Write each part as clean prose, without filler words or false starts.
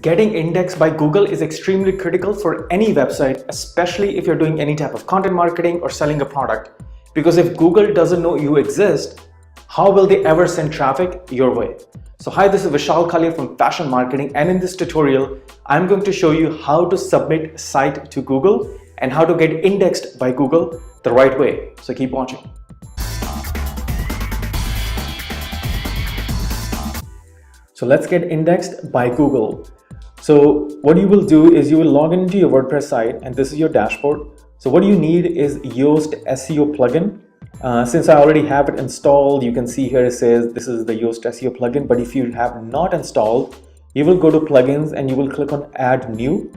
Getting indexed by Google is extremely critical for any website, especially if you're doing any type of content marketing or selling a product. Because if Google doesn't know you exist, how will they ever send traffic your way? So hi, this is Vishal Kalia from Fashion Marketing, and in this tutorial, I'm going to show you how to submit site to Google and how to get indexed by Google the right way. So keep watching. So let's get indexed by Google. So what you will do is you will log into your WordPress site, and this is your dashboard. So what you need is Yoast SEO plugin. Since I already have it installed, you can see here it says this is the Yoast SEO plugin. But if you have not installed, you will go to plugins and you will click on add new.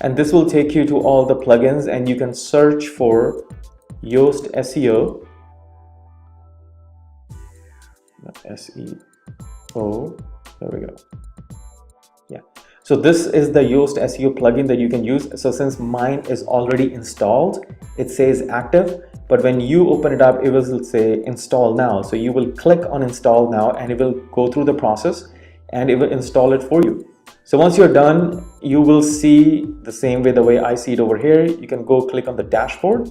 And this will take you to all the plugins, and you can search for Yoast SEO. SEO. There we go. Yeah. So this is the Yoast SEO plugin that you can use. So since mine is already installed, it says active, but when you open it up, it will say install now. So you will click on install now, and it will go through the process and it will install it for you. So once you're done, you will see the same way, the way I see it over here. You can go click on the dashboard,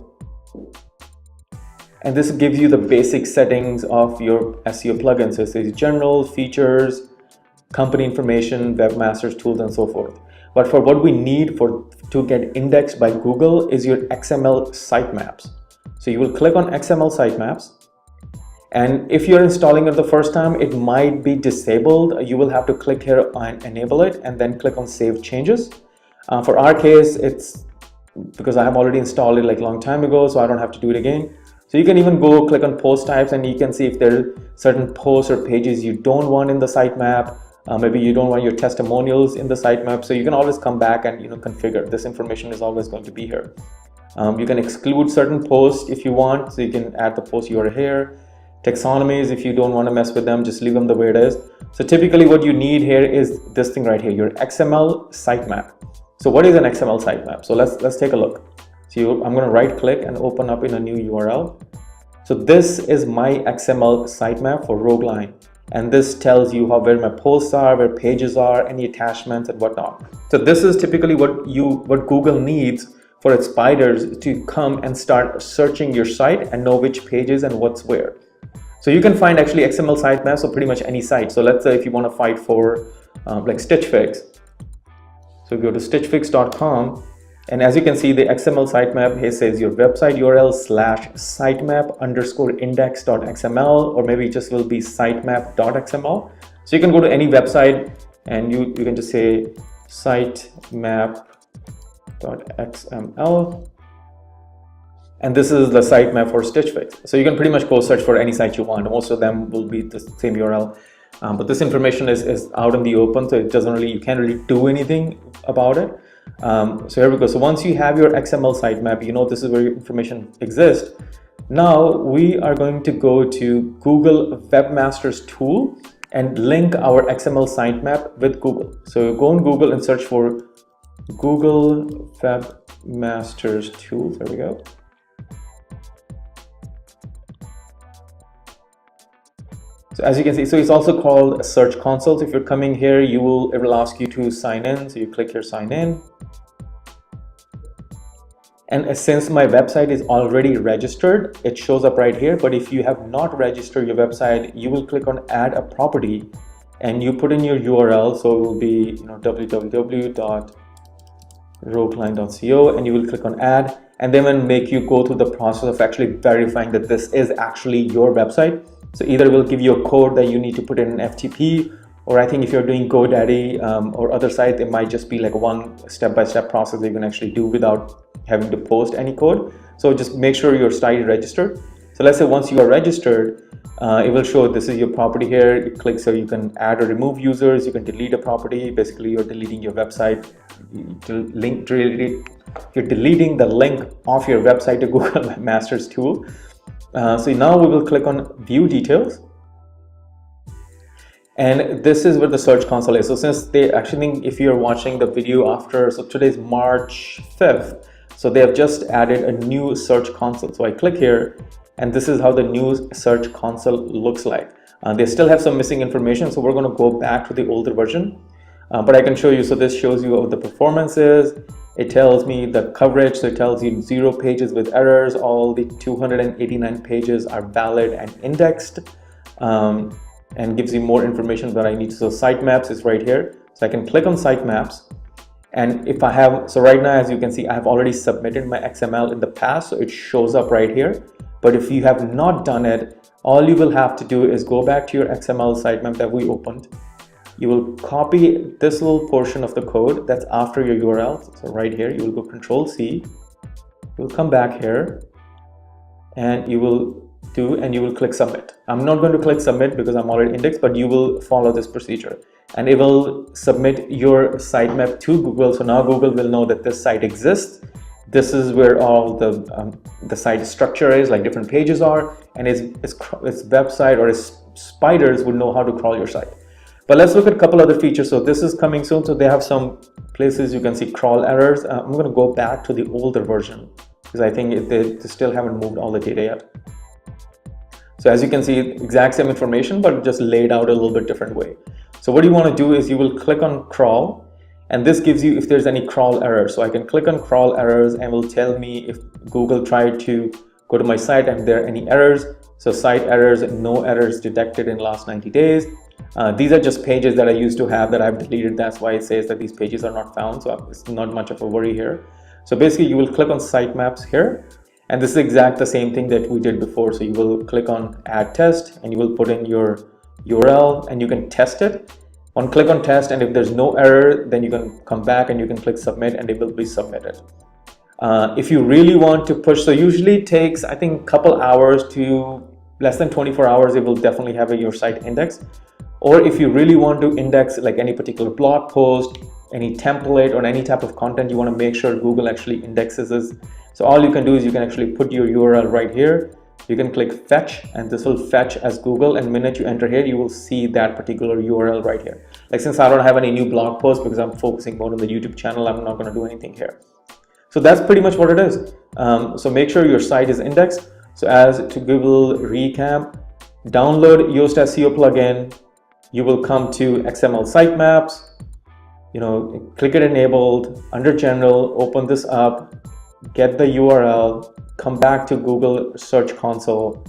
and this gives you the basic settings of your SEO plugin. So it says general, features, company information, webmasters, tools, and so forth. But for what we need to get indexed by Google is your XML sitemaps. So you will click on XML sitemaps, and if you're installing it the first time, it might be disabled. You will have to click here and enable it, and then click on save changes. For our case, it's because I have already installed it like a long time ago, so I don't have to do it again. So you can even go click on post types, and you can see if there are certain posts or pages you don't want in the sitemap. Maybe you don't want your testimonials in the sitemap, so you can always come back and configure. This information is always going to be here. You can exclude certain posts if you want, so you can add the post URL here. Taxonomies, if you don't want to mess with them, just leave them the way it is. So typically what you need here is this thing right here, your XML sitemap. So what is an XML sitemap? So let's take a look. So I'm going to right click and open up in a new URL. So this is my XML sitemap for Rogueline. And this tells you where my posts are, where pages are, any attachments and whatnot. So this is typically what Google needs for its spiders to come and start searching your site and know which pages and what's where. So you can find actually XML sitemaps of pretty much any site. So let's say if you want to fight for like Stitch Fix. So go to stitchfix.com. And as you can see, the XML sitemap here says your website URL /sitemap_index.xml, or maybe it just will be sitemap.xml. So you can go to any website and you can just say sitemap.xml. And this is the sitemap for Stitch Fix. So you can pretty much go search for any site you want. Most of them will be the same URL. But this information is out in the open, so it doesn't really, you can't really do anything about it. So here we go. So once you have your XML sitemap, this is where your information exists. Now we are going to go to Google Webmasters tool and link our XML sitemap with Google. So go on Google and search for Google Webmasters tool. There we go. So as you can see, so it's also called a search console. So if you're coming here, it will ask you to sign in. So you click here, sign in. And since my website is already registered, it shows up right here. But if you have not registered your website, you will click on add a property and you put in your URL. So it will be www.rogueline.co, and you will click on add, and then will make you go through the process of actually verifying that this is actually your website. So either it will give you a code that you need to put in an FTP, or I think if you're doing GoDaddy or other sites, it might just be like one step-by-step process that you can actually do without having to post any code. So just make sure your site is registered. So let's say once you are registered, it will show this is your property here. You click, so you can add or remove users, you can delete a property. Basically, you're deleting your website. You're deleting the link of your website to Google Webmasters tool. So now we will click on view details, and this is where the search console is. So since they actually, if you're watching the video after, so today's March 5th, so they have just added a new search console. So I click here, and this is how the new search console looks like. They still have some missing information, so we're going to go back to the older version. But I can show you. So this shows you what the performance is. It tells me the coverage, so it tells you 0 pages with errors. All the 289 pages are valid and indexed, and gives you more information that I need. So sitemaps is right here. So I can click on sitemaps, and if I have, so right now, as you can see, I have already submitted my XML in the past, so it shows up right here. But if you have not done it, all you will have to do is go back to your XML sitemap that we opened. You will copy this little portion of the code that's after your URL. So right here, you will go Control-C, you'll come back here, and you will click submit. I'm not going to click submit because I'm already indexed, but you will follow this procedure, and it will submit your sitemap to Google. So now Google will know that this site exists. This is where all the site structure is, like different pages are, and its website or its spiders would know how to crawl your site. But let's look at a couple other features. So this is coming soon. So they have some places you can see crawl errors. I'm going to go back to the older version because I think they still haven't moved all the data yet. So as you can see, exact same information, but just laid out a little bit different way. So what you want to do is you will click on crawl, and this gives you if there's any crawl errors. So I can click on crawl errors and will tell me if Google tried to go to my site and there are any errors. So site errors, no errors detected in last 90 days. These are just pages that I used to have that I've deleted. That's why it says that these pages are not found. So it's not much of a worry here. So basically you will click on sitemaps here, and this is exact the same thing that we did before. So you will click on add test, and you will put in your URL, and you can test it. Click on test, and if there's no error, then you can come back and you can click submit, and it will be submitted. If you really want to push, so usually it takes, I think, a couple hours to less than 24 hours, it will definitely have your site index. Or if you really want to index like any particular blog post, any template, or any type of content, you want to make sure Google actually indexes this. So all you can do is you can actually put your URL right here. You can click fetch, and this will fetch as Google, and the minute you enter here, you will see that particular URL right here. Like since I don't have any new blog posts because I'm focusing more on the YouTube channel, I'm not going to do anything here. So that's pretty much what it is. So make sure your site is indexed. So as to Google recap, download Yoast SEO plugin. You will come to XML Sitemaps, click it enabled, under general, open this up, get the URL, come back to Google Search Console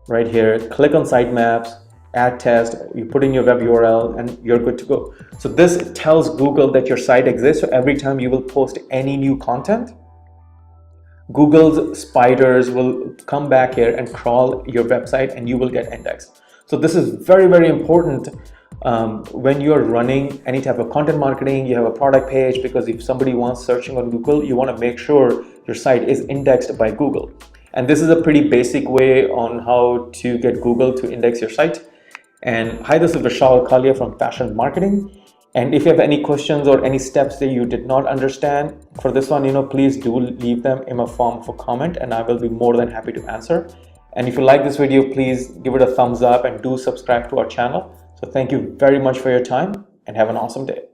right here, click on Sitemaps, add test, you put in your web URL, and you're good to go. So this tells Google that your site exists. So every time you will post any new content, Google's spiders will come back here and crawl your website, and you will get indexed. So this is very, very important when you're running any type of content marketing. You have a product page, because if somebody wants searching on Google, you want to make sure your site is indexed by Google. And this is a pretty basic way on how to get Google to index your site. And hi, this is Vishal Kalia from Fashion Marketing. And if you have any questions or any steps that you did not understand for this one, please do leave them in a form for comment, and I will be more than happy to answer. And if you like this video, please give it a thumbs up and do subscribe to our channel. So thank you very much for your time, and have an awesome day.